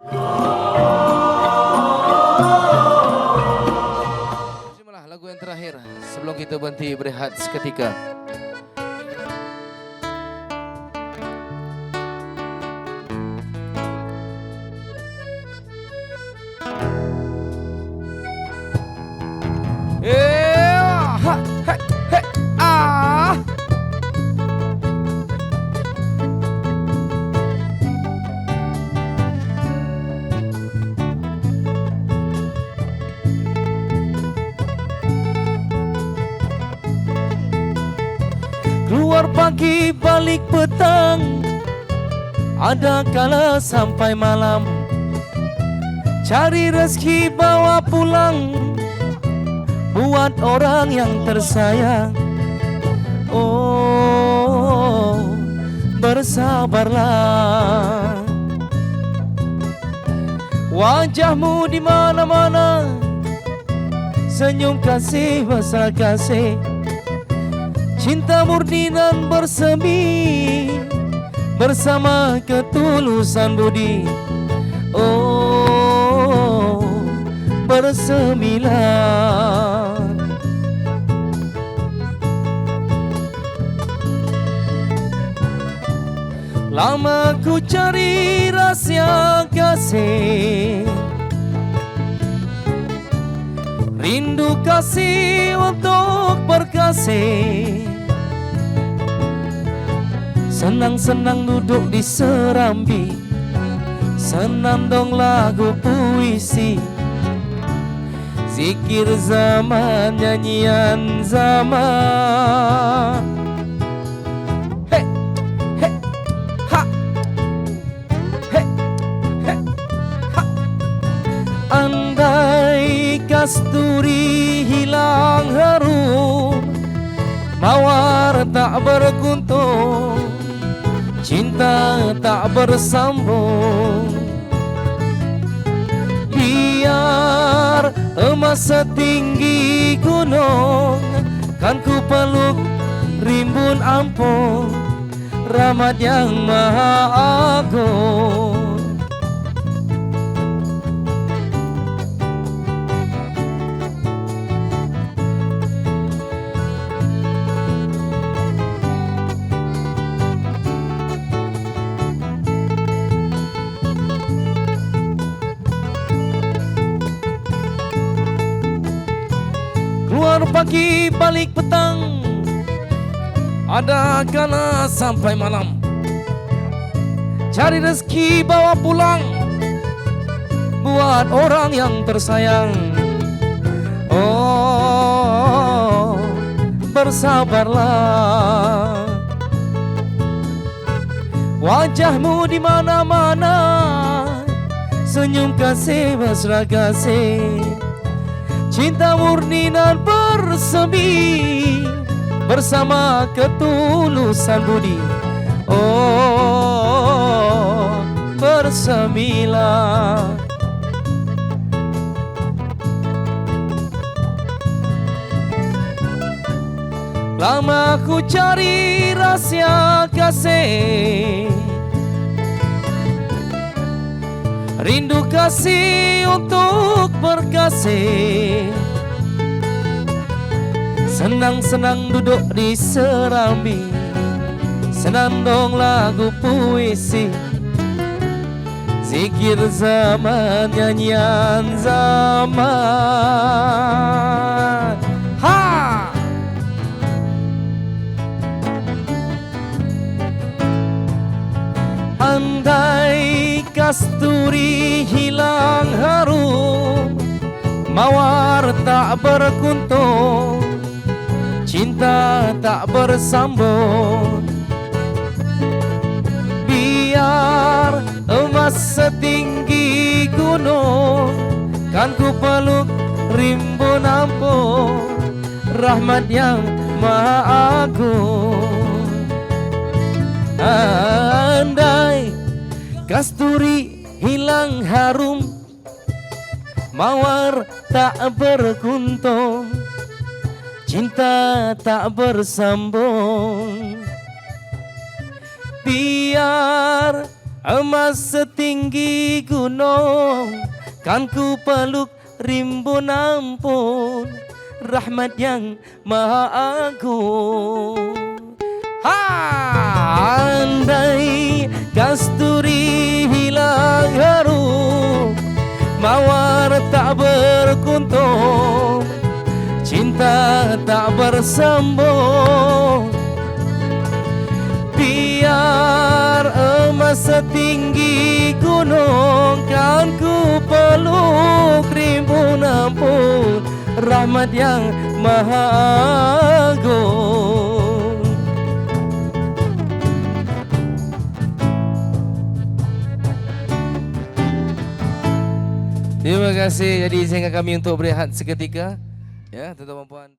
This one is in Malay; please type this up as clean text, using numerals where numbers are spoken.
Inilah lagu yang terakhir sebelum kita berhenti berehat seketika. Keluar pagi balik petang, ada kala sampai malam, cari rezeki bawa pulang buat orang yang tersayang. Oh, bersabarlah, wajahmu di mana-mana, senyum kasih mesra kasih, cinta murni dan bersemi bersama ketulusan budi. Oh, bersemilah. Lama ku cari rahsia kasih, rindu kasih untuk berkasih. Senang-senang duduk di serambi, senandung lagu puisi, zikir zaman, nyanyian zaman. Hey, hey, ha, hey, hey, ha. Andai kasturi hilang harum, mawar tak berkuntung, cinta tak bersambung. Biar emas setinggi gunung, kan ku peluk rimbun ampun, rahmat yang maha agung. Keluar pagi balik petang, ada kala sampai malam, cari rezeki bawa pulang buat orang yang tersayang. Oh, bersabarlah, wajahmu di mana-mana, senyum kasih mesra kasih, cinta murni dan bersemi bersama ketulusan budi. Oh, bersemilah. Lama ku cari rahsia kasih, rindu kasih untuk berkasih. Senang-senang duduk di serambi, senandung lagu puisi, zikir zaman, nyanyian zaman. Ha! Andai kasturi hilang harum, mawar tak berkuntung, cinta tak bersambung. Biar emas setinggi gunung, kan ku peluk rimbun ampun, rahmat yang maha agung. Andai kasturi hilang harum, mawar tak berkuntung, cinta tak bersambung. Biar emas setinggi gunung, kan ku peluk rimbun ampun, rahmat yang maha agung. Andai kasturi hilang harum, mawar tak berkuntung, cinta tak bersambung. Biar emas setinggi gunung, kan ku peluk rimbun ampun, rahmat yang maha agung. Terima kasih. Jadi izinkan kami untuk berehat seketika. Ya, tuan-tuan dan puan.